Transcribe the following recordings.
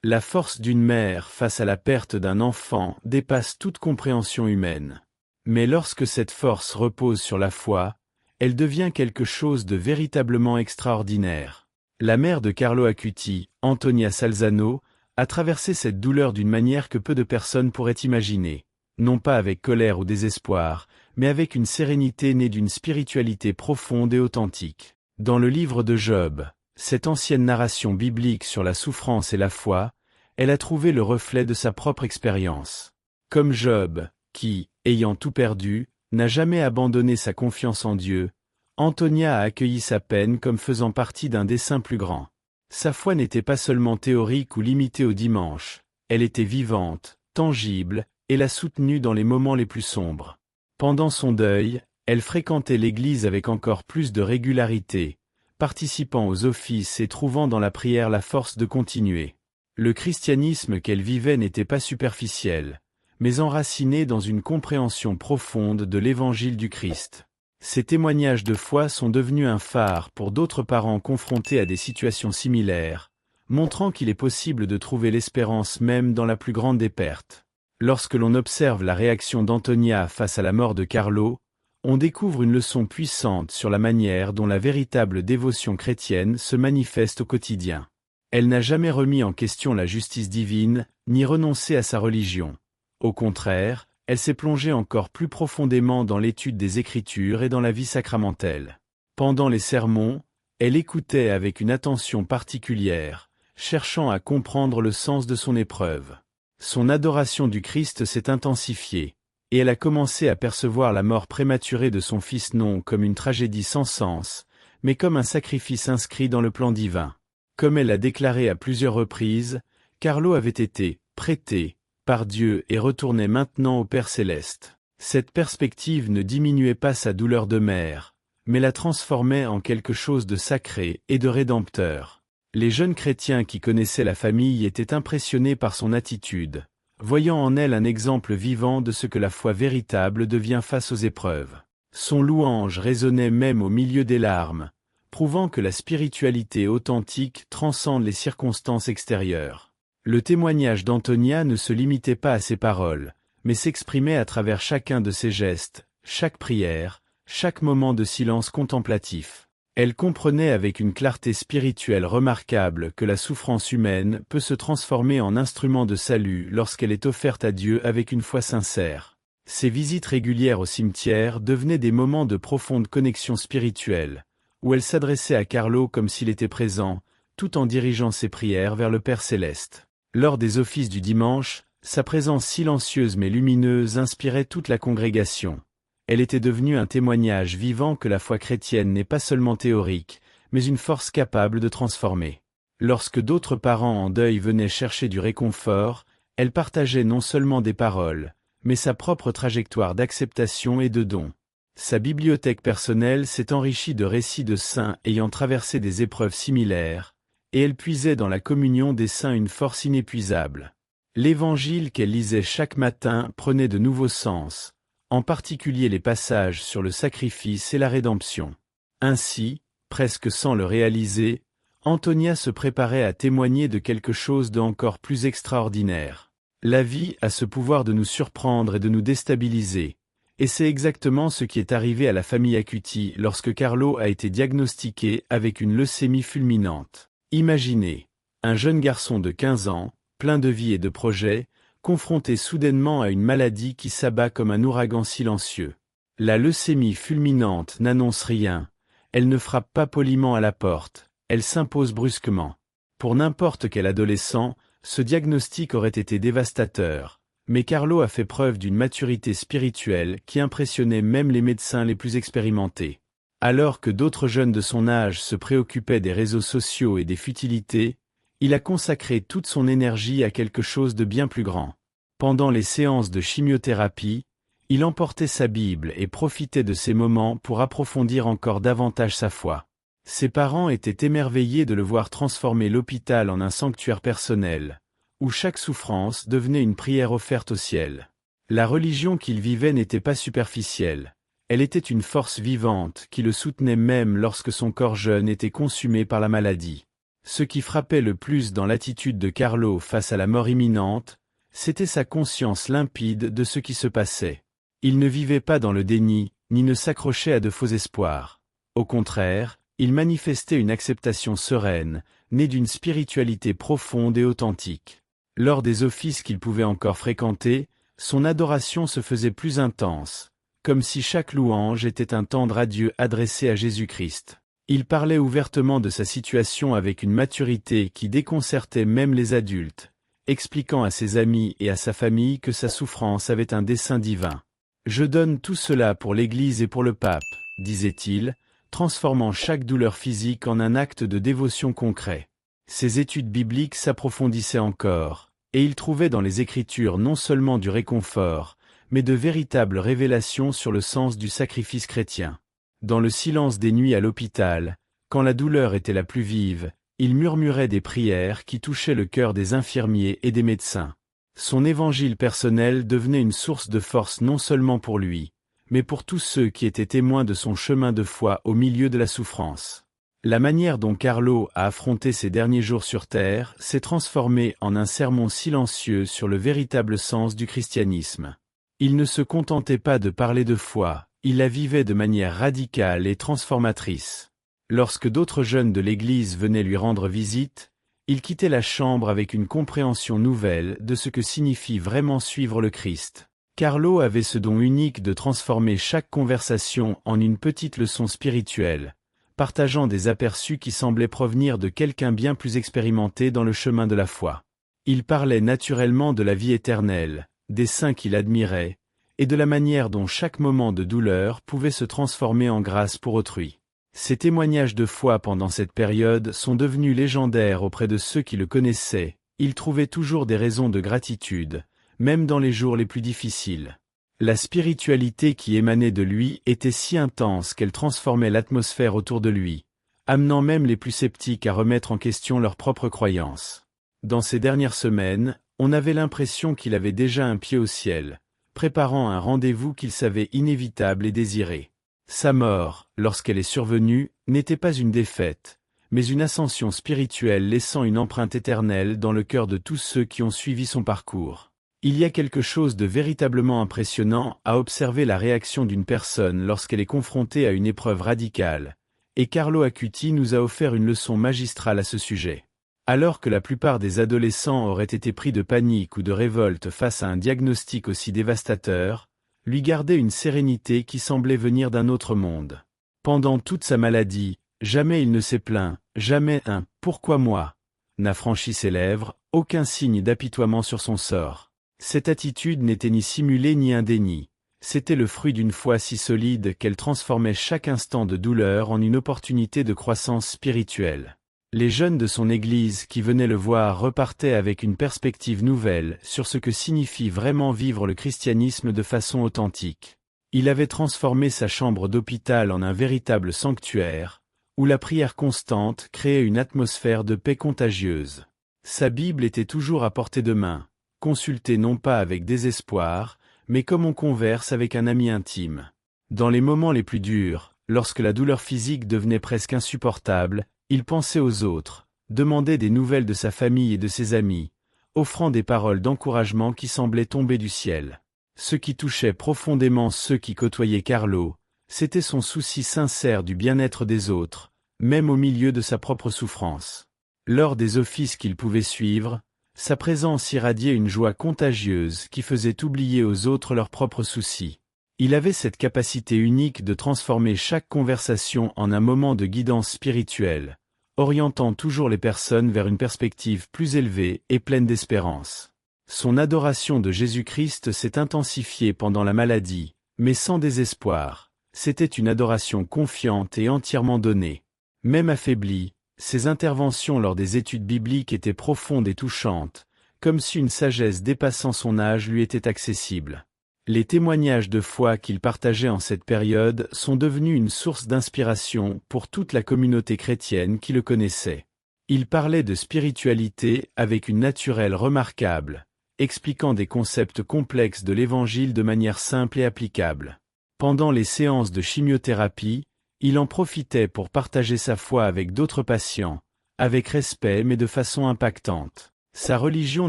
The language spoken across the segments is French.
La force d'une mère face à la perte d'un enfant dépasse toute compréhension humaine. Mais lorsque cette force repose sur la foi, elle devient quelque chose de véritablement extraordinaire. La mère de Carlo Acuti, Antonia Salzano, a traversé cette douleur d'une manière que peu de personnes pourraient imaginer, non pas avec colère ou désespoir, mais avec une sérénité née d'une spiritualité profonde et authentique. Dans le livre de Job, cette ancienne narration biblique sur la souffrance et la foi, elle a trouvé le reflet de sa propre expérience. Comme Job, qui, ayant tout perdu, n'a jamais abandonné sa confiance en Dieu, Antonia a accueilli sa peine comme faisant partie d'un dessein plus grand. Sa foi n'était pas seulement théorique ou limitée au dimanche, elle était vivante, tangible, et l'a soutenue dans les moments les plus sombres. Pendant son deuil, elle fréquentait l'église avec encore plus de régularité, participant aux offices et trouvant dans la prière la force de continuer. Le christianisme qu'elle vivait n'était pas superficiel, mais enraciné dans une compréhension profonde de l'évangile du Christ. Ces témoignages de foi sont devenus un phare pour d'autres parents confrontés à des situations similaires, montrant qu'il est possible de trouver l'espérance même dans la plus grande des pertes. Lorsque l'on observe la réaction d'Antonia face à la mort de Carlo, on découvre une leçon puissante sur la manière dont la véritable dévotion chrétienne se manifeste au quotidien. Elle n'a jamais remis en question la justice divine, ni renoncé à sa religion. Au contraire, elle s'est plongée encore plus profondément dans l'étude des Écritures et dans la vie sacramentelle. Pendant les sermons, elle écoutait avec une attention particulière, cherchant à comprendre le sens de son épreuve. Son adoration du Christ s'est intensifiée, et elle a commencé à percevoir la mort prématurée de son fils non comme une tragédie sans sens, mais comme un sacrifice inscrit dans le plan divin. Comme elle l'a déclaré à plusieurs reprises, Carlo avait été « prêté » par Dieu et retournait maintenant au Père céleste. Cette perspective ne diminuait pas sa douleur de mère, mais la transformait en quelque chose de sacré et de rédempteur. Les jeunes chrétiens qui connaissaient la famille étaient impressionnés par son attitude, voyant en elle un exemple vivant de ce que la foi véritable devient face aux épreuves. Son louange résonnait même au milieu des larmes, prouvant que la spiritualité authentique transcende les circonstances extérieures. Le témoignage d'Antonia ne se limitait pas à ses paroles, mais s'exprimait à travers chacun de ses gestes, chaque prière, chaque moment de silence contemplatif. Elle comprenait avec une clarté spirituelle remarquable que la souffrance humaine peut se transformer en instrument de salut lorsqu'elle est offerte à Dieu avec une foi sincère. Ses visites régulières au cimetière devenaient des moments de profonde connexion spirituelle, où elle s'adressait à Carlo comme s'il était présent, tout en dirigeant ses prières vers le Père céleste. Lors des offices du dimanche, sa présence silencieuse mais lumineuse inspirait toute la congrégation. Elle était devenue un témoignage vivant que la foi chrétienne n'est pas seulement théorique, mais une force capable de transformer. Lorsque d'autres parents en deuil venaient chercher du réconfort, elle partageait non seulement des paroles, mais sa propre trajectoire d'acceptation et de don. Sa bibliothèque personnelle s'est enrichie de récits de saints ayant traversé des épreuves similaires, et elle puisait dans la communion des saints une force inépuisable. L'évangile qu'elle lisait chaque matin prenait de nouveaux sens, en particulier les passages sur le sacrifice et la rédemption. Ainsi, presque sans le réaliser, Antonia se préparait à témoigner de quelque chose d'encore plus extraordinaire. La vie a ce pouvoir de nous surprendre et de nous déstabiliser, et c'est exactement ce qui est arrivé à la famille Acuti lorsque Carlo a été diagnostiqué avec une leucémie fulminante. Imaginez, un jeune garçon de 15 ans, plein de vie et de projets, confronté soudainement à une maladie qui s'abat comme un ouragan silencieux. La leucémie fulminante n'annonce rien, elle ne frappe pas poliment à la porte, elle s'impose brusquement. Pour n'importe quel adolescent, ce diagnostic aurait été dévastateur, mais Carlo a fait preuve d'une maturité spirituelle qui impressionnait même les médecins les plus expérimentés. Alors que d'autres jeunes de son âge se préoccupaient des réseaux sociaux et des futilités, il a consacré toute son énergie à quelque chose de bien plus grand. Pendant les séances de chimiothérapie, il emportait sa Bible et profitait de ces moments pour approfondir encore davantage sa foi. Ses parents étaient émerveillés de le voir transformer l'hôpital en un sanctuaire personnel, où chaque souffrance devenait une prière offerte au ciel. La religion qu'il vivait n'était pas superficielle, elle était une force vivante qui le soutenait même lorsque son corps jeune était consumé par la maladie. Ce qui frappait le plus dans l'attitude de Carlo face à la mort imminente, c'était sa conscience limpide de ce qui se passait. Il ne vivait pas dans le déni, ni ne s'accrochait à de faux espoirs. Au contraire, il manifestait une acceptation sereine, née d'une spiritualité profonde et authentique. Lors des offices qu'il pouvait encore fréquenter, son adoration se faisait plus intense, comme si chaque louange était un tendre adieu adressé à Jésus-Christ. Il parlait ouvertement de sa situation avec une maturité qui déconcertait même les adultes, expliquant à ses amis et à sa famille que sa souffrance avait un dessein divin. « Je donne tout cela pour l'Église et pour le pape », disait-il, transformant chaque douleur physique en un acte de dévotion concret. Ses études bibliques s'approfondissaient encore, et il trouvait dans les Écritures non seulement du réconfort, mais de véritables révélations sur le sens du sacrifice chrétien. Dans le silence des nuits à l'hôpital, quand la douleur était la plus vive, il murmurait des prières qui touchaient le cœur des infirmiers et des médecins. Son évangile personnel devenait une source de force non seulement pour lui, mais pour tous ceux qui étaient témoins de son chemin de foi au milieu de la souffrance. La manière dont Carlo a affronté ses derniers jours sur terre s'est transformée en un sermon silencieux sur le véritable sens du christianisme. Il ne se contentait pas de parler de foi, il la vivait de manière radicale et transformatrice. Lorsque d'autres jeunes de l'Église venaient lui rendre visite, il quittait la chambre avec une compréhension nouvelle de ce que signifie vraiment suivre le Christ. Carlo avait ce don unique de transformer chaque conversation en une petite leçon spirituelle, partageant des aperçus qui semblaient provenir de quelqu'un bien plus expérimenté dans le chemin de la foi. Il parlait naturellement de la vie éternelle, des saints qu'il admirait, et de la manière dont chaque moment de douleur pouvait se transformer en grâce pour autrui. Ses témoignages de foi pendant cette période sont devenus légendaires auprès de ceux qui le connaissaient. Il trouvait toujours des raisons de gratitude, même dans les jours les plus difficiles. La spiritualité qui émanait de lui était si intense qu'elle transformait l'atmosphère autour de lui, amenant même les plus sceptiques à remettre en question leurs propres croyances. Dans ces dernières semaines, on avait l'impression qu'il avait déjà un pied au ciel, préparant un rendez-vous qu'il savait inévitable et désiré. Sa mort, lorsqu'elle est survenue, n'était pas une défaite, mais une ascension spirituelle laissant une empreinte éternelle dans le cœur de tous ceux qui ont suivi son parcours. Il y a quelque chose de véritablement impressionnant à observer la réaction d'une personne lorsqu'elle est confrontée à une épreuve radicale, et Carlo Acuti nous a offert une leçon magistrale à ce sujet. Alors que la plupart des adolescents auraient été pris de panique ou de révolte face à un diagnostic aussi dévastateur, lui gardait une sérénité qui semblait venir d'un autre monde. Pendant toute sa maladie, jamais il ne s'est plaint, jamais un « pourquoi moi ?» n'a franchi ses lèvres, aucun signe d'apitoiement sur son sort. Cette attitude n'était ni simulée ni un déni, c'était le fruit d'une foi si solide qu'elle transformait chaque instant de douleur en une opportunité de croissance spirituelle. Les jeunes de son église qui venaient le voir repartaient avec une perspective nouvelle sur ce que signifie vraiment vivre le christianisme de façon authentique. Il avait transformé sa chambre d'hôpital en un véritable sanctuaire, où la prière constante créait une atmosphère de paix contagieuse. Sa Bible était toujours à portée de main, consultée non pas avec désespoir, mais comme on converse avec un ami intime. Dans les moments les plus durs, lorsque la douleur physique devenait presque insupportable, il pensait aux autres, demandait des nouvelles de sa famille et de ses amis, offrant des paroles d'encouragement qui semblaient tomber du ciel. Ce qui touchait profondément ceux qui côtoyaient Carlo, c'était son souci sincère du bien-être des autres, même au milieu de sa propre souffrance. Lors des offices qu'il pouvait suivre, sa présence irradiait une joie contagieuse qui faisait oublier aux autres leurs propres soucis. Il avait cette capacité unique de transformer chaque conversation en un moment de guidance spirituelle, orientant toujours les personnes vers une perspective plus élevée et pleine d'espérance. Son adoration de Jésus-Christ s'est intensifiée pendant la maladie, mais sans désespoir. C'était une adoration confiante et entièrement donnée. Même affaibli, ses interventions lors des études bibliques étaient profondes et touchantes, comme si une sagesse dépassant son âge lui était accessible. Les témoignages de foi qu'il partageait en cette période sont devenus une source d'inspiration pour toute la communauté chrétienne qui le connaissait. Il parlait de spiritualité avec une naturelle remarquable, expliquant des concepts complexes de l'Évangile de manière simple et applicable. Pendant les séances de chimiothérapie, il en profitait pour partager sa foi avec d'autres patients, avec respect mais de façon impactante. Sa religion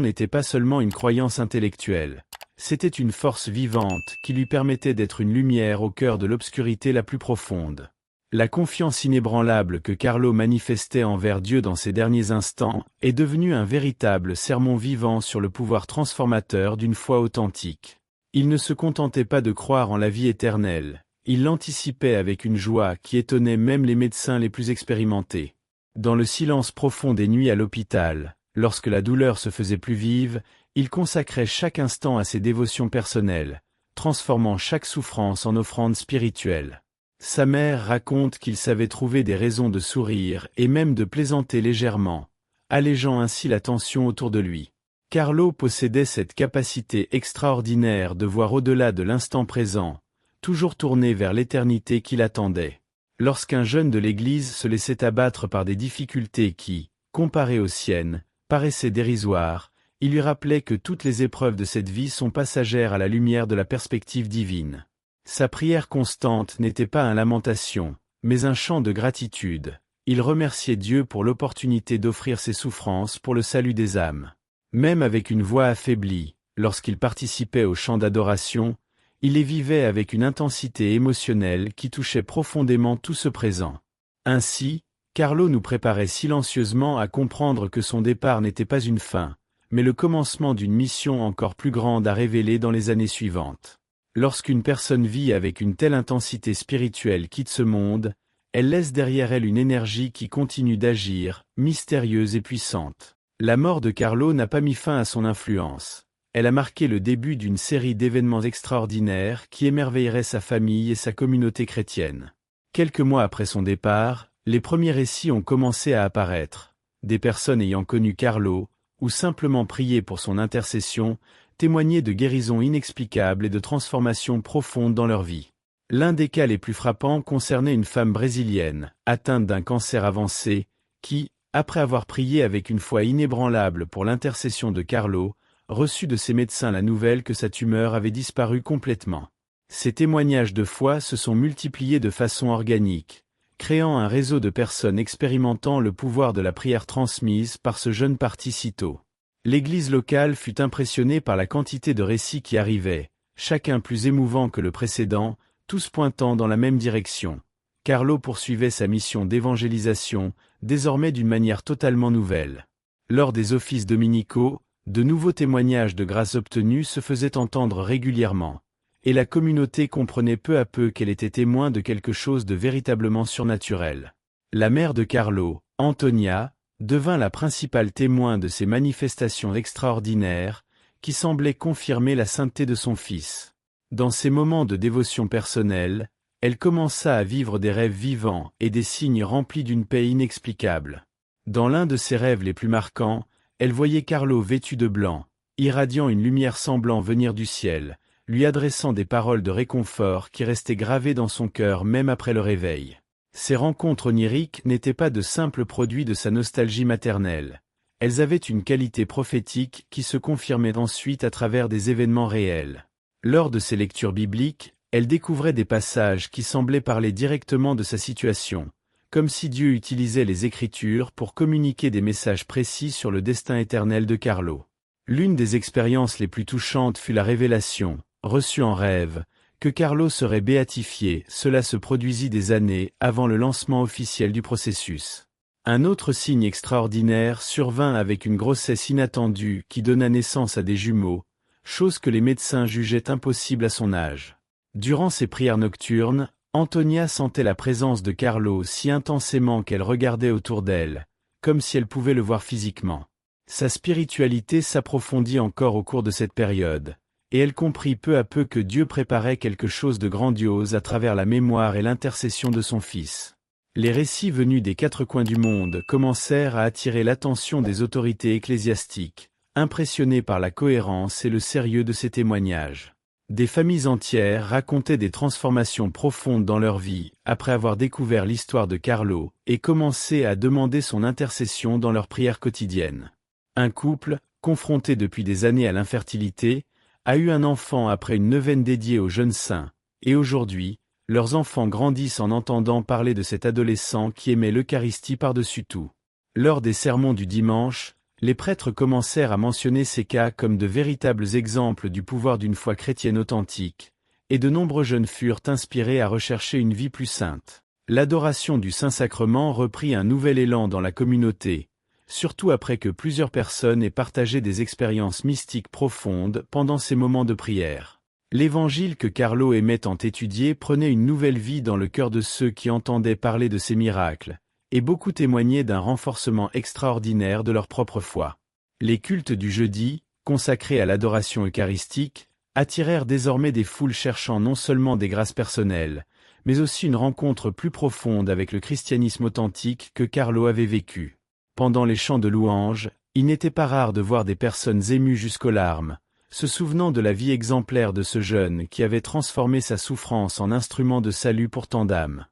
n'était pas seulement une croyance intellectuelle. C'était une force vivante qui lui permettait d'être une lumière au cœur de l'obscurité la plus profonde. La confiance inébranlable que Carlo manifestait envers Dieu dans ses derniers instants est devenue un véritable sermon vivant sur le pouvoir transformateur d'une foi authentique. Il ne se contentait pas de croire en la vie éternelle, il l'anticipait avec une joie qui étonnait même les médecins les plus expérimentés. Dans le silence profond des nuits à l'hôpital, lorsque la douleur se faisait plus vive, il consacrait chaque instant à ses dévotions personnelles, transformant chaque souffrance en offrande spirituelle. Sa mère raconte qu'il savait trouver des raisons de sourire et même de plaisanter légèrement, allégeant ainsi la tension autour de lui. Carlo possédait cette capacité extraordinaire de voir au-delà de l'instant présent, toujours tourné vers l'éternité qui l'attendait. Lorsqu'un jeune de l'Église se laissait abattre par des difficultés qui, comparées aux siennes, paraissaient dérisoires, il lui rappelait que toutes les épreuves de cette vie sont passagères à la lumière de la perspective divine. Sa prière constante n'était pas une lamentation, mais un chant de gratitude. Il remerciait Dieu pour l'opportunité d'offrir ses souffrances pour le salut des âmes. Même avec une voix affaiblie, lorsqu'il participait au chant d'adoration, il les vivait avec une intensité émotionnelle qui touchait profondément tout ce présent. Ainsi, Carlo nous préparait silencieusement à comprendre que son départ n'était pas une fin, mais le commencement d'une mission encore plus grande à révéler dans les années suivantes. Lorsqu'une personne vit avec une telle intensité spirituelle quitte ce monde, elle laisse derrière elle une énergie qui continue d'agir, mystérieuse et puissante. La mort de Carlo n'a pas mis fin à son influence. Elle a marqué le début d'une série d'événements extraordinaires qui émerveilleraient sa famille et sa communauté chrétienne. Quelques mois après son départ, les premiers récits ont commencé à apparaître. Des personnes ayant connu Carlo, ou simplement prié pour son intercession, témoignaient de guérisons inexplicables et de transformations profondes dans leur vie. L'un des cas les plus frappants concernait une femme brésilienne, atteinte d'un cancer avancé, qui, après avoir prié avec une foi inébranlable pour l'intercession de Carlo, reçut de ses médecins la nouvelle que sa tumeur avait disparu complètement. Ces témoignages de foi se sont multipliés de façon organique, créant un réseau de personnes expérimentant le pouvoir de la prière transmise par ce jeune parti si tôt. L'église locale fut impressionnée par la quantité de récits qui arrivaient, chacun plus émouvant que le précédent, tous pointant dans la même direction. Carlo poursuivait sa mission d'évangélisation, désormais d'une manière totalement nouvelle. Lors des offices dominicaux, de nouveaux témoignages de grâce obtenus se faisaient entendre régulièrement, et la communauté comprenait peu à peu qu'elle était témoin de quelque chose de véritablement surnaturel. La mère de Carlo, Antonia, devint la principale témoin de ces manifestations extraordinaires, qui semblaient confirmer la sainteté de son fils. Dans ces moments de dévotion personnelle, elle commença à vivre des rêves vivants et des signes remplis d'une paix inexplicable. Dans l'un de ses rêves les plus marquants, elle voyait Carlo vêtu de blanc, irradiant une lumière semblant venir du ciel, lui adressant des paroles de réconfort qui restaient gravées dans son cœur même après le réveil. Ces rencontres oniriques n'étaient pas de simples produits de sa nostalgie maternelle. Elles avaient une qualité prophétique qui se confirmait ensuite à travers des événements réels. Lors de ses lectures bibliques, elle découvrait des passages qui semblaient parler directement de sa situation, comme si Dieu utilisait les Écritures pour communiquer des messages précis sur le destin éternel de Carlo. L'une des expériences les plus touchantes fut la révélation, reçue en rêve, que Carlo serait béatifié. Cela se produisit des années avant le lancement officiel du processus. Un autre signe extraordinaire survint avec une grossesse inattendue qui donna naissance à des jumeaux, chose que les médecins jugeaient impossible à son âge. Durant ses prières nocturnes, Antonia sentait la présence de Carlo si intensément qu'elle regardait autour d'elle, comme si elle pouvait le voir physiquement. Sa spiritualité s'approfondit encore au cours de cette période, et elle comprit peu à peu que Dieu préparait quelque chose de grandiose à travers la mémoire et l'intercession de son Fils. Les récits venus des quatre coins du monde commencèrent à attirer l'attention des autorités ecclésiastiques, impressionnées par la cohérence et le sérieux de ces témoignages. Des familles entières racontaient des transformations profondes dans leur vie, après avoir découvert l'histoire de Carlo, et commencé à demander son intercession dans leurs prières quotidiennes. Un couple, confronté depuis des années à l'infertilité, a eu un enfant après une neuvaine dédiée aux jeunes saints, et aujourd'hui, leurs enfants grandissent en entendant parler de cet adolescent qui aimait l'Eucharistie par-dessus tout. Lors des sermons du dimanche, les prêtres commencèrent à mentionner ces cas comme de véritables exemples du pouvoir d'une foi chrétienne authentique, et de nombreux jeunes furent inspirés à rechercher une vie plus sainte. L'adoration du Saint-Sacrement reprit un nouvel élan dans la communauté, surtout après que plusieurs personnes aient partagé des expériences mystiques profondes pendant ces moments de prière. L'évangile que Carlo aimait tant étudier prenait une nouvelle vie dans le cœur de ceux qui entendaient parler de ces miracles, et beaucoup témoignaient d'un renforcement extraordinaire de leur propre foi. Les cultes du jeudi, consacrés à l'adoration eucharistique, attirèrent désormais des foules cherchant non seulement des grâces personnelles, mais aussi une rencontre plus profonde avec le christianisme authentique que Carlo avait vécu. Pendant les chants de louanges, il n'était pas rare de voir des personnes émues jusqu'aux larmes, se souvenant de la vie exemplaire de ce jeune qui avait transformé sa souffrance en instrument de salut pour tant d'âmes.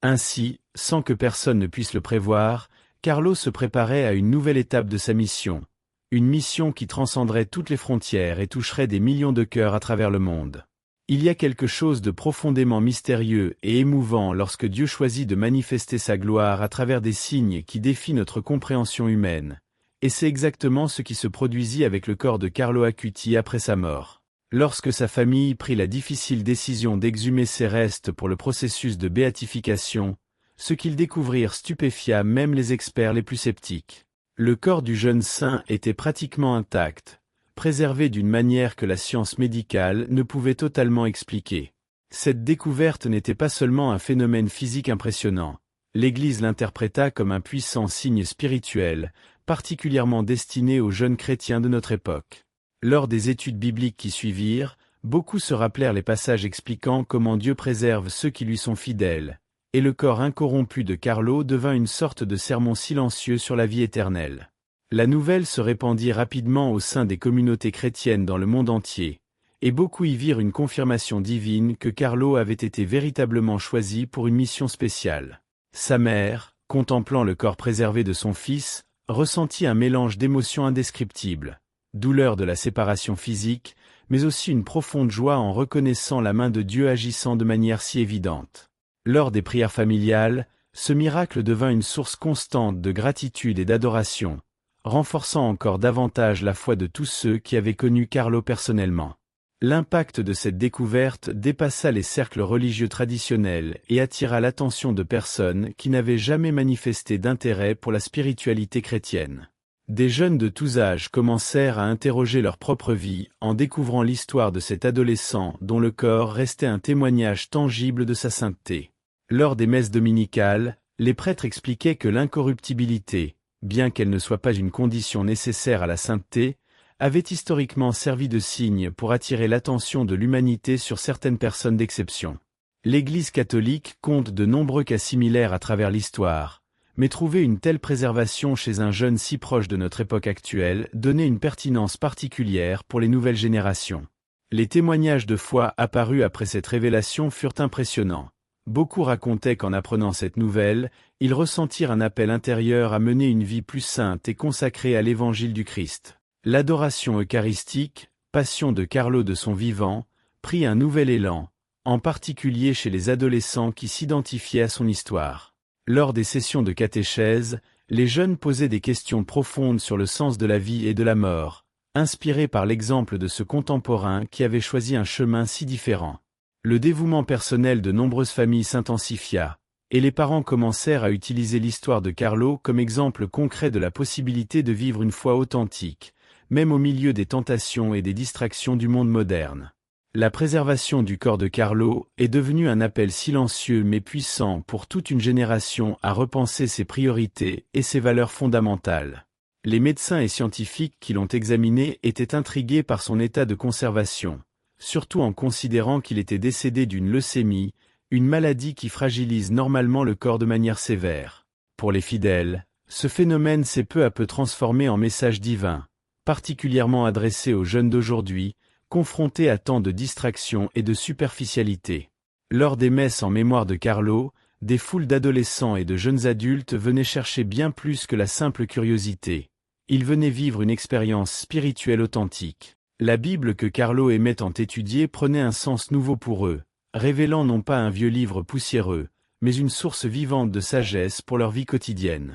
Ainsi, sans que personne ne puisse le prévoir, Carlo se préparait à une nouvelle étape de sa mission, une mission qui transcenderait toutes les frontières et toucherait des millions de cœurs à travers le monde. Il y a quelque chose de profondément mystérieux et émouvant lorsque Dieu choisit de manifester sa gloire à travers des signes qui défient notre compréhension humaine, et c'est exactement ce qui se produisit avec le corps de Carlo Acuti après sa mort. Lorsque sa famille prit la difficile décision d'exhumer ses restes pour le processus de béatification, ce qu'ils découvrirent stupéfia même les experts les plus sceptiques. Le corps du jeune saint était pratiquement intact, préservé d'une manière que la science médicale ne pouvait totalement expliquer. Cette découverte n'était pas seulement un phénomène physique impressionnant, l'Église l'interpréta comme un puissant signe spirituel, particulièrement destiné aux jeunes chrétiens de notre époque. Lors des études bibliques qui suivirent, beaucoup se rappelèrent les passages expliquant comment Dieu préserve ceux qui lui sont fidèles, et le corps incorrompu de Carlo devint une sorte de sermon silencieux sur la vie éternelle. La nouvelle se répandit rapidement au sein des communautés chrétiennes dans le monde entier, et beaucoup y virent une confirmation divine que Carlo avait été véritablement choisi pour une mission spéciale. Sa mère, contemplant le corps préservé de son fils, ressentit un mélange d'émotions indescriptibles, douleur de la séparation physique, mais aussi une profonde joie en reconnaissant la main de Dieu agissant de manière si évidente. Lors des prières familiales, ce miracle devint une source constante de gratitude et d'adoration, renforçant encore davantage la foi de tous ceux qui avaient connu Carlo personnellement. L'impact de cette découverte dépassa les cercles religieux traditionnels et attira l'attention de personnes qui n'avaient jamais manifesté d'intérêt pour la spiritualité chrétienne. Des jeunes de tous âges commencèrent à interroger leur propre vie en découvrant l'histoire de cet adolescent dont le corps restait un témoignage tangible de sa sainteté. Lors des messes dominicales, les prêtres expliquaient que l'incorruptibilité, bien qu'elle ne soit pas une condition nécessaire à la sainteté, avait historiquement servi de signe pour attirer l'attention de l'humanité sur certaines personnes d'exception. L'Église catholique compte de nombreux cas similaires à travers l'histoire, mais trouver une telle préservation chez un jeune si proche de notre époque actuelle donnait une pertinence particulière pour les nouvelles générations. Les témoignages de foi apparus après cette révélation furent impressionnants. Beaucoup racontaient qu'en apprenant cette nouvelle, ils ressentirent un appel intérieur à mener une vie plus sainte et consacrée à l'Évangile du Christ. L'adoration eucharistique, passion de Carlo de son vivant, prit un nouvel élan, en particulier chez les adolescents qui s'identifiaient à son histoire. Lors des sessions de catéchèse, les jeunes posaient des questions profondes sur le sens de la vie et de la mort, inspirés par l'exemple de ce contemporain qui avait choisi un chemin si différent. Le dévouement personnel de nombreuses familles s'intensifia, et les parents commencèrent à utiliser l'histoire de Carlo comme exemple concret de la possibilité de vivre une foi authentique, même au milieu des tentations et des distractions du monde moderne. La préservation du corps de Carlo est devenue un appel silencieux mais puissant pour toute une génération à repenser ses priorités et ses valeurs fondamentales. Les médecins et scientifiques qui l'ont examiné étaient intrigués par son état de conservation, surtout en considérant qu'il était décédé d'une leucémie, une maladie qui fragilise normalement le corps de manière sévère. Pour les fidèles, ce phénomène s'est peu à peu transformé en message divin, particulièrement adressé aux jeunes d'aujourd'hui, confrontés à tant de distractions et de superficialité. Lors des messes en mémoire de Carlo, des foules d'adolescents et de jeunes adultes venaient chercher bien plus que la simple curiosité. Ils venaient vivre une expérience spirituelle authentique. La Bible que Carlo aimait tant étudier prenait un sens nouveau pour eux, révélant non pas un vieux livre poussiéreux, mais une source vivante de sagesse pour leur vie quotidienne.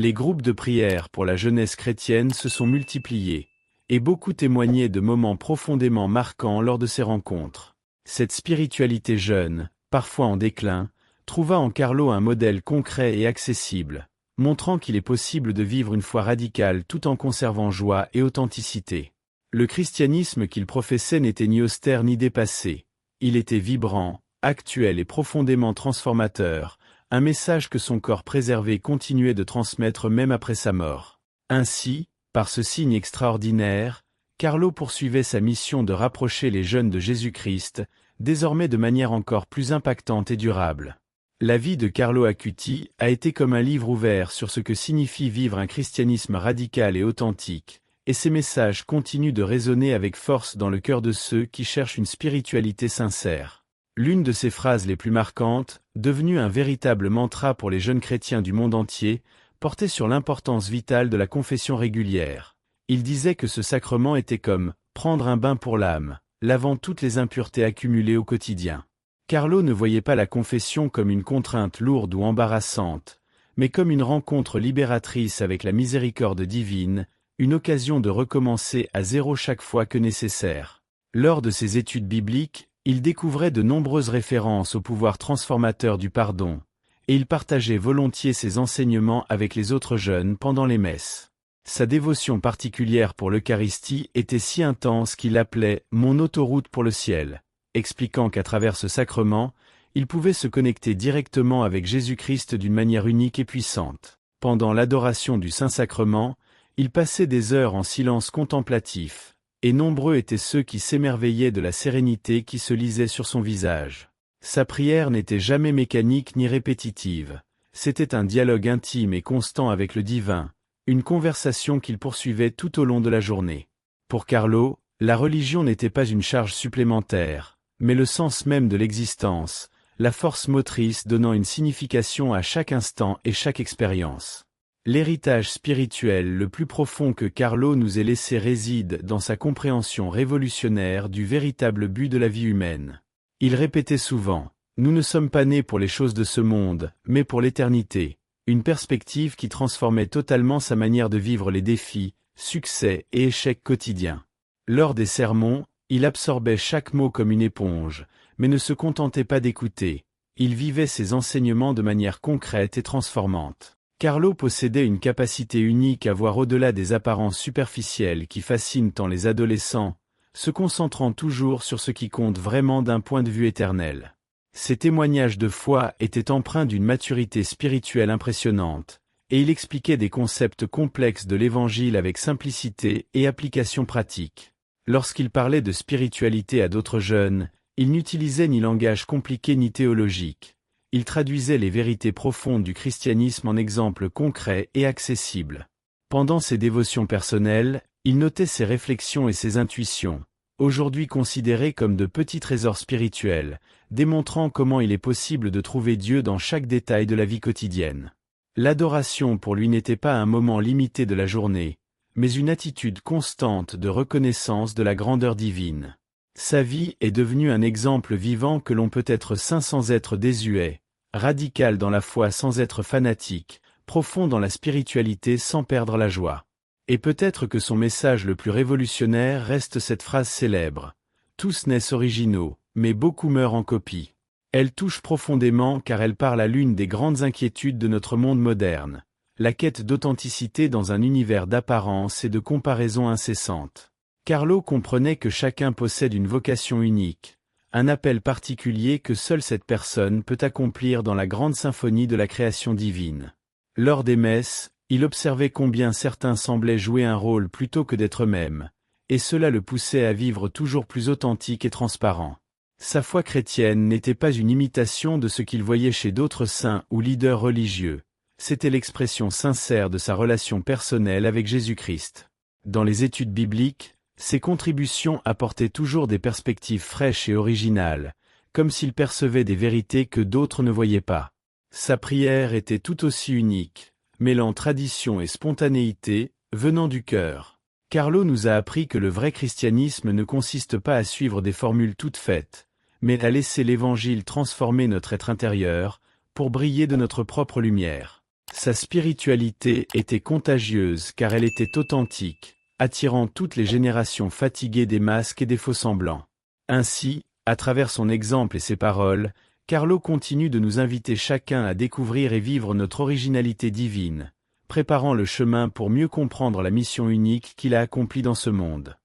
Les groupes de prière pour la jeunesse chrétienne se sont multipliés, et beaucoup témoignaient de moments profondément marquants lors de ces rencontres. Cette spiritualité jeune, parfois en déclin, trouva en Carlo un modèle concret et accessible, montrant qu'il est possible de vivre une foi radicale tout en conservant joie et authenticité. Le christianisme qu'il professait n'était ni austère ni dépassé. Il était vibrant, actuel et profondément transformateur, un message que son corps préservé continuait de transmettre même après sa mort. Ainsi, par ce signe extraordinaire, Carlo poursuivait sa mission de rapprocher les jeunes de Jésus-Christ, désormais de manière encore plus impactante et durable. La vie de Carlo Acuti a été comme un livre ouvert sur ce que signifie vivre un christianisme radical et authentique, et ses messages continuent de résonner avec force dans le cœur de ceux qui cherchent une spiritualité sincère. L'une de ses phrases les plus marquantes, devenue un véritable mantra pour les jeunes chrétiens du monde entier, portait sur l'importance vitale de la confession régulière. Il disait que ce sacrement était comme « prendre un bain pour l'âme », lavant toutes les impuretés accumulées au quotidien. Carlo ne voyait pas la confession comme une contrainte lourde ou embarrassante, mais comme une rencontre libératrice avec la miséricorde divine, une occasion de recommencer à zéro chaque fois que nécessaire. Lors de ses études bibliques, il découvrait de nombreuses références au pouvoir transformateur du pardon, et il partageait volontiers ses enseignements avec les autres jeunes pendant les messes. Sa dévotion particulière pour l'Eucharistie était si intense qu'il l'appelait « mon autoroute pour le ciel », expliquant qu'à travers ce sacrement, il pouvait se connecter directement avec Jésus-Christ d'une manière unique et puissante. Pendant l'adoration du Saint-Sacrement, il passait des heures en silence contemplatif, et nombreux étaient ceux qui s'émerveillaient de la sérénité qui se lisait sur son visage. Sa prière n'était jamais mécanique ni répétitive, c'était un dialogue intime et constant avec le divin, une conversation qu'il poursuivait tout au long de la journée. Pour Carlo, la religion n'était pas une charge supplémentaire, mais le sens même de l'existence, la force motrice donnant une signification à chaque instant et chaque expérience. L'héritage spirituel le plus profond que Carlo nous ait laissé réside dans sa compréhension révolutionnaire du véritable but de la vie humaine. Il répétait souvent, « Nous ne sommes pas nés pour les choses de ce monde, mais pour l'éternité », une perspective qui transformait totalement sa manière de vivre les défis, succès et échecs quotidiens. Lors des sermons, il absorbait chaque mot comme une éponge, mais ne se contentait pas d'écouter, il vivait ses enseignements de manière concrète et transformante. Carlo possédait une capacité unique à voir au-delà des apparences superficielles qui fascinent tant les adolescents, se concentrant toujours sur ce qui compte vraiment d'un point de vue éternel. Ses témoignages de foi étaient empreints d'une maturité spirituelle impressionnante, et il expliquait des concepts complexes de l'Évangile avec simplicité et application pratique. Lorsqu'il parlait de spiritualité à d'autres jeunes, il n'utilisait ni langage compliqué ni théologique. Il traduisait les vérités profondes du christianisme en exemples concrets et accessibles. Pendant ses dévotions personnelles, il notait ses réflexions et ses intuitions, aujourd'hui considérées comme de petits trésors spirituels, démontrant comment il est possible de trouver Dieu dans chaque détail de la vie quotidienne. L'adoration pour lui n'était pas un moment limité de la journée, mais une attitude constante de reconnaissance de la grandeur divine. Sa vie est devenue un exemple vivant que l'on peut être saint sans être désuet, radical dans la foi sans être fanatique, profond dans la spiritualité sans perdre la joie. Et peut-être que son message le plus révolutionnaire reste cette phrase célèbre. Tous naissent originaux, mais beaucoup meurent en copie. Elle touche profondément car elle parle à l'une des grandes inquiétudes de notre monde moderne, la quête d'authenticité dans un univers d'apparence et de comparaison incessante. Carlo comprenait que chacun possède une vocation unique, un appel particulier que seule cette personne peut accomplir dans la grande symphonie de la création divine. Lors des messes, il observait combien certains semblaient jouer un rôle plutôt que d'être eux-mêmes, et cela le poussait à vivre toujours plus authentique et transparent. Sa foi chrétienne n'était pas une imitation de ce qu'il voyait chez d'autres saints ou leaders religieux, c'était l'expression sincère de sa relation personnelle avec Jésus-Christ. Dans les études bibliques, ses contributions apportaient toujours des perspectives fraîches et originales, comme s'il percevait des vérités que d'autres ne voyaient pas. Sa prière était tout aussi unique, mêlant tradition et spontanéité, venant du cœur. Carlo nous a appris que le vrai christianisme ne consiste pas à suivre des formules toutes faites, mais à laisser l'Évangile transformer notre être intérieur, pour briller de notre propre lumière. Sa spiritualité était contagieuse car elle était authentique, attirant toutes les générations fatiguées des masques et des faux-semblants. Ainsi, à travers son exemple et ses paroles, Carlo continue de nous inviter chacun à découvrir et vivre notre originalité divine, préparant le chemin pour mieux comprendre la mission unique qu'il a accomplie dans ce monde.